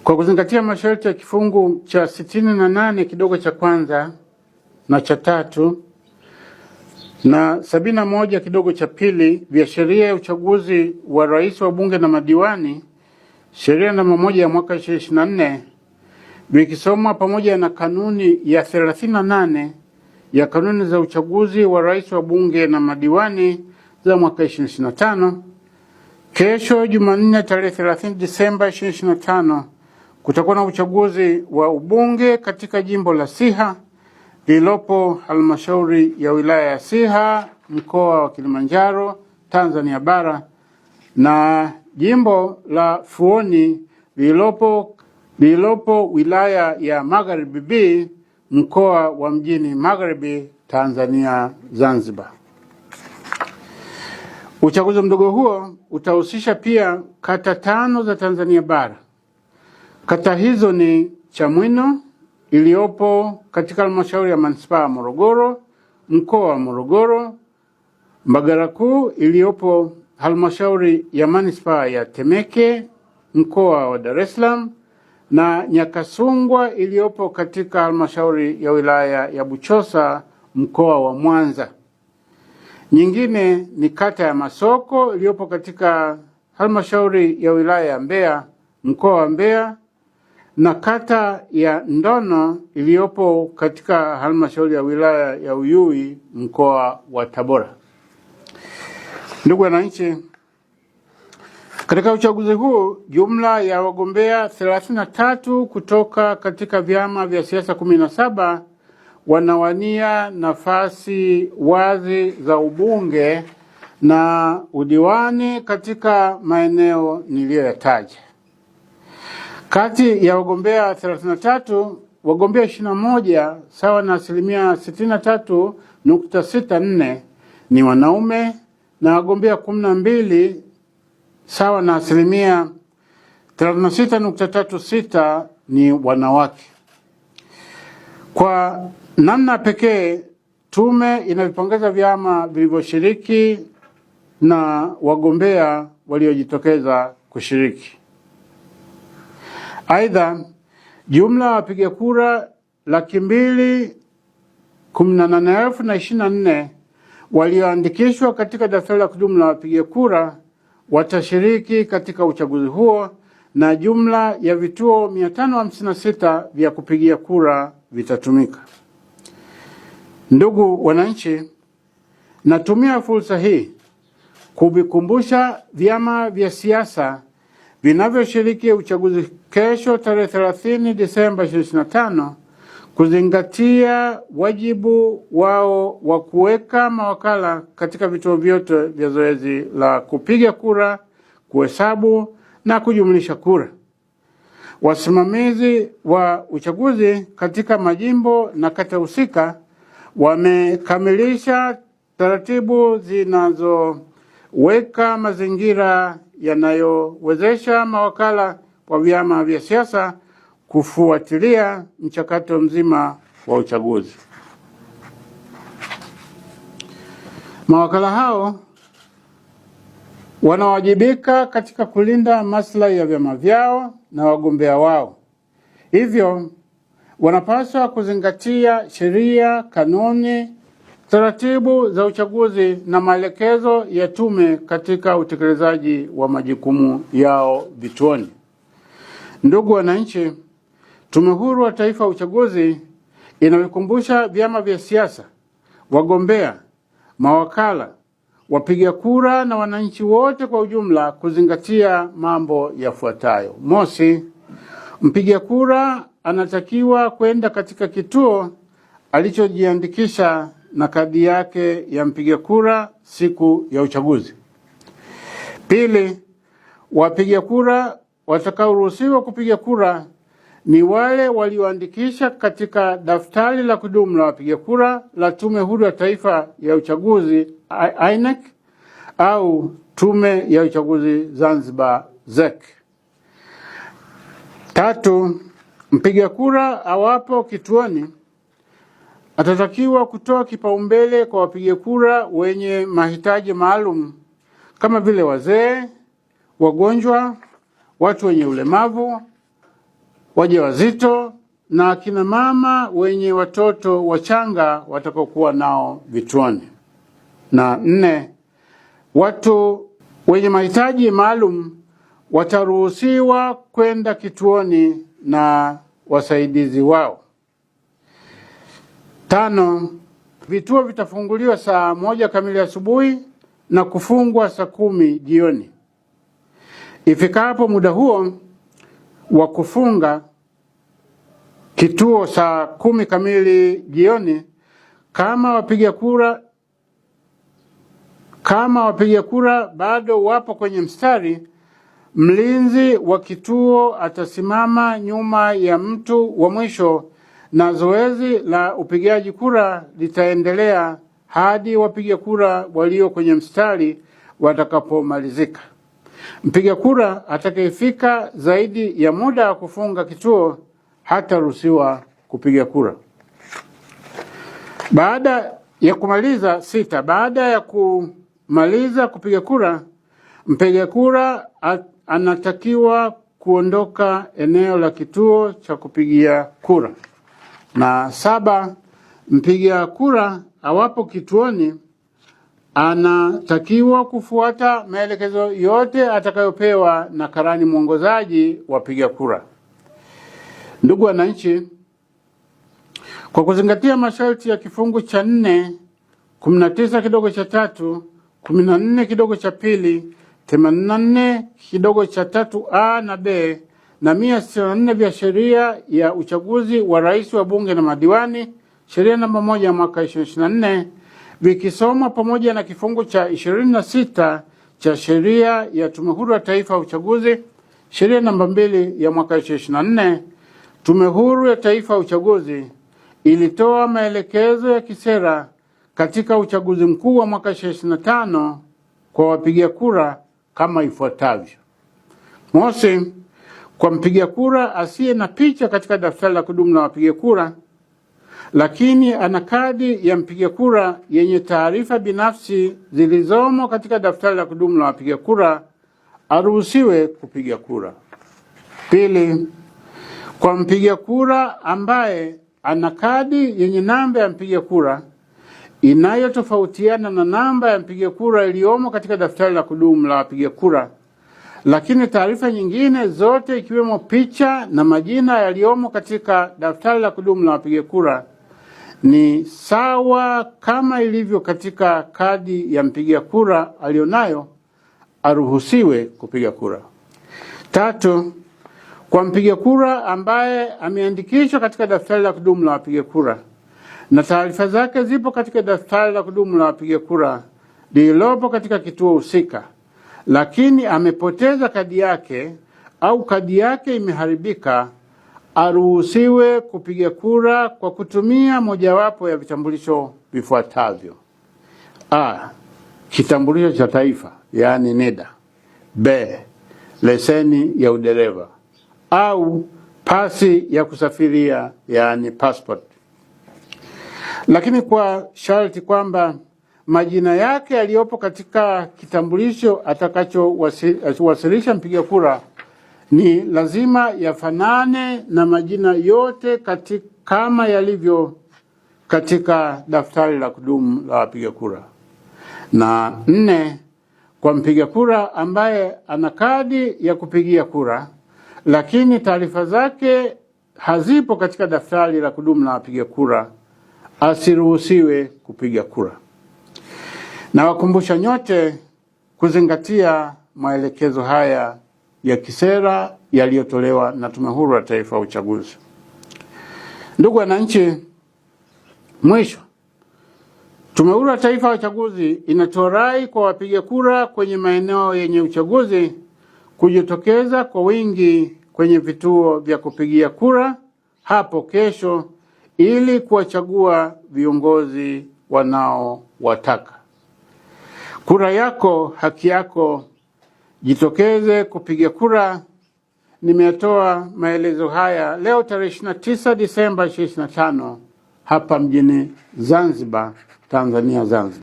Kwa kuzingatia masharti ya kifungu cha 68 kidogo cha kwanza na cha tatu na 71 kidogo cha pili vya sheria ya uchaguzi wa rais, wa bunge na madiwani, sheria namba 1 ya mwaka 2024, vikisomwa pamoja na kanuni ya 38 ya kanuni za uchaguzi wa rais, wa bunge na madiwani za mwaka 2025, kesho Jumanne tarehe 30 Disemba 2025 kutakuwa na uchaguzi wa ubunge katika jimbo la Siha lililopo halmashauri ya wilaya ya Siha, mkoa wa Kilimanjaro, Tanzania bara, na jimbo la Fuoni lililopo wilaya ya Magharibi B, mkoa wa Mjini Magharibi, Tanzania Zanzibar. Uchaguzi mdogo huo utahusisha pia kata 5 za Tanzania bara. Kata hizo ni Chamwino iliyopo katika halmashauri ya manispaa ya Morogoro, mkoa wa Morogoro, Mbagala Kuu iliyopo halmashauri ya manispaa ya Temeke, mkoa wa Dar es Salaam, na Nyakasungwa iliyopo katika halmashauri ya wilaya ya Buchosa, mkoa wa Mwanza. Nyingine ni kata ya Masoko iliyopo katika halmashauri ya wilaya ya Mbeya, mkoa wa Mbeya, na kata ya Ndono iliyopo katika halmashauri ya wilaya ya Uyui, mkoa wa Tabora. Ndugu wananchi, katika uchaguzi huu jumla ya wagombea 33 kutoka katika vyama vya siasa 17 wanawania nafasi wazi za ubunge na udiwani katika maeneo niliyoyataja. Kati ya wagombea 33, wagombea 21 sawa na 63.64% ni wanaume na wagombea 12 sawa na 36.36% ni wanawake. Kwa namna pekee, tume inavipongeza vyama vilivyoshiriki na wagombea waliojitokeza kushiriki. Aidha, jumla wapiga kura 218,024 walioandikishwa katika daftari la kudumu la wapiga kura watashiriki katika uchaguzi huo, na jumla ya vituo 556 vya kupigia kura vitatumika. Ndugu wananchi, natumia fursa hii kuvikumbusha vyama vya siasa vinavyoshiriki uchaguzi kesho tarehe 30 Disemba 2025 kuzingatia wajibu wao wa kuweka mawakala katika vituo vyote vya zoezi la kupiga kura, kuhesabu na kujumlisha kura. Wasimamizi wa uchaguzi katika majimbo na kata husika wamekamilisha taratibu zinazoweka mazingira yanayowezesha mawakala wa vyama vya siasa kufuatilia mchakato mzima wa uchaguzi. Mawakala hao wanawajibika katika kulinda maslahi ya vyama vyao na wagombea wao. Hivyo wanapaswa kuzingatia sheria, kanuni, taratibu za uchaguzi na maelekezo ya tume katika utekelezaji wa majukumu yao vituoni. Ndugu wananchi, Tume Huru ya Taifa ya Uchaguzi inavikumbusha vyama vya siasa, wagombea, mawakala, wapiga kura na wananchi wote kwa ujumla kuzingatia mambo yafuatayo. Mosi, mpiga kura anatakiwa kwenda katika kituo alichojiandikisha na kadi yake ya mpiga kura siku ya uchaguzi. Pili, wapiga kura watakaoruhusiwa kupiga kura ni wale walioandikisha katika daftari la kudumu la wapiga kura la Tume Huru ya Taifa ya Uchaguzi INEC au Tume ya Uchaguzi Zanzibar ZEC. Tatu, mpiga kura awapo kituoni atatakiwa kutoa kipaumbele kwa wapiga kura wenye mahitaji maalum kama vile wazee, wagonjwa, watu wenye ulemavu wajawazito na akina mama wenye watoto wachanga watakaokuwa nao vituoni. Na 4, watu wenye mahitaji maalum wataruhusiwa kwenda kituoni na wasaidizi wao. 5, vituo vitafunguliwa saa 1 kamili asubuhi na kufungwa saa 10 jioni. Ifikapo muda huo wa kufunga kituo saa 10 kamili jioni, kama wapiga kura bado wapo kwenye mstari, mlinzi wa kituo atasimama nyuma ya mtu wa mwisho na zoezi la upigaji kura litaendelea hadi wapiga kura walio kwenye mstari watakapomalizika. Mpiga kura atakayefika zaidi ya muda wa kufunga kituo hataruhusiwa kupiga kura. Baada ya kumaliza kupiga kura, mpiga kura anatakiwa kuondoka eneo la kituo cha kupigia kura. Na 7, mpiga kura awapo kituoni anatakiwa kufuata maelekezo yote atakayopewa na karani mwongozaji wa wapiga kura. Ndugu wananchi, kwa kuzingatia masharti ya kifungu cha 4, 19 kidogo cha 3, 14 kidogo cha 2, 84 kidogo cha 3A na B na 164 vya sheria ya uchaguzi wa rais, wa bunge na madiwani, sheria namba 1 ya mwaka 2024, vikisomwa pamoja na kifungu cha 26 cha sheria ya Tume Huru ya Taifa ya Uchaguzi, sheria namba 2 ya mwaka 2024, Tume Huru ya Taifa ya Uchaguzi ilitoa maelekezo ya kisera katika uchaguzi mkuu wa mwaka 2025 kwa wapiga kura kama ifuatavyo. Mosi, kwa mpiga kura asiye na picha katika daftari la kudumu la wapiga kura, lakini ana kadi ya mpiga kura yenye taarifa binafsi zilizomo katika daftari la kudumu la wapiga kura, aruhusiwe kupiga kura. Pili, kwa mpiga kura ambaye ana kadi yenye namba ya mpiga kura inayotofautiana na namba ya mpiga kura iliyomo katika daftari la kudumu la wapiga kura, lakini taarifa nyingine zote ikiwemo picha na majina yaliyomo katika daftari la kudumu la wapiga kura ni sawa kama ilivyo katika kadi ya mpiga kura alionayo, aruhusiwe kupiga kura. 3, kwa mpiga kura ambaye ameandikishwa katika daftari la kudumu la wapiga kura na taarifa zake zipo katika daftari la kudumu la wapiga kura lililopo katika kituo husika, lakini amepoteza kadi yake au kadi yake imeharibika, aruhusiwe kupiga kura kwa kutumia mojawapo ya vitambulisho vifuatavyo: A, kitambulisho cha taifa yaani NIDA; B, leseni ya udereva au pasi ya kusafiria yaani passport. Lakini kwa sharti kwamba majina yake yaliyopo katika kitambulisho atakachowasilisha mpiga kura ni lazima yafanane na majina yote kama yalivyo katika daftari la kudumu la wapiga kura. Na 4, kwa mpiga kura ambaye ana kadi ya kupigia kura lakini taarifa zake hazipo katika daftari la kudumu la wapiga kura, asiruhusiwe kupiga kura. Na wakumbusha nyote kuzingatia maelekezo haya ya kisera yaliyotolewa na Tume Huru ya Taifa ya Uchaguzi. Ndugu wananchi, mwisho, Tume Huru ya Taifa ya Uchaguzi inatoa rai kwa wapiga kura kwenye maeneo yenye uchaguzi kujitokeza kwa wingi kwenye vituo vya kupigia kura hapo kesho ili kuwachagua viongozi wanaowataka. Kura yako, haki yako, jitokeze kupiga kura. Nimetoa maelezo haya leo tarehe 29 Disemba 2025 hapa mjini Zanzibar, Tanzania, Zanzibar.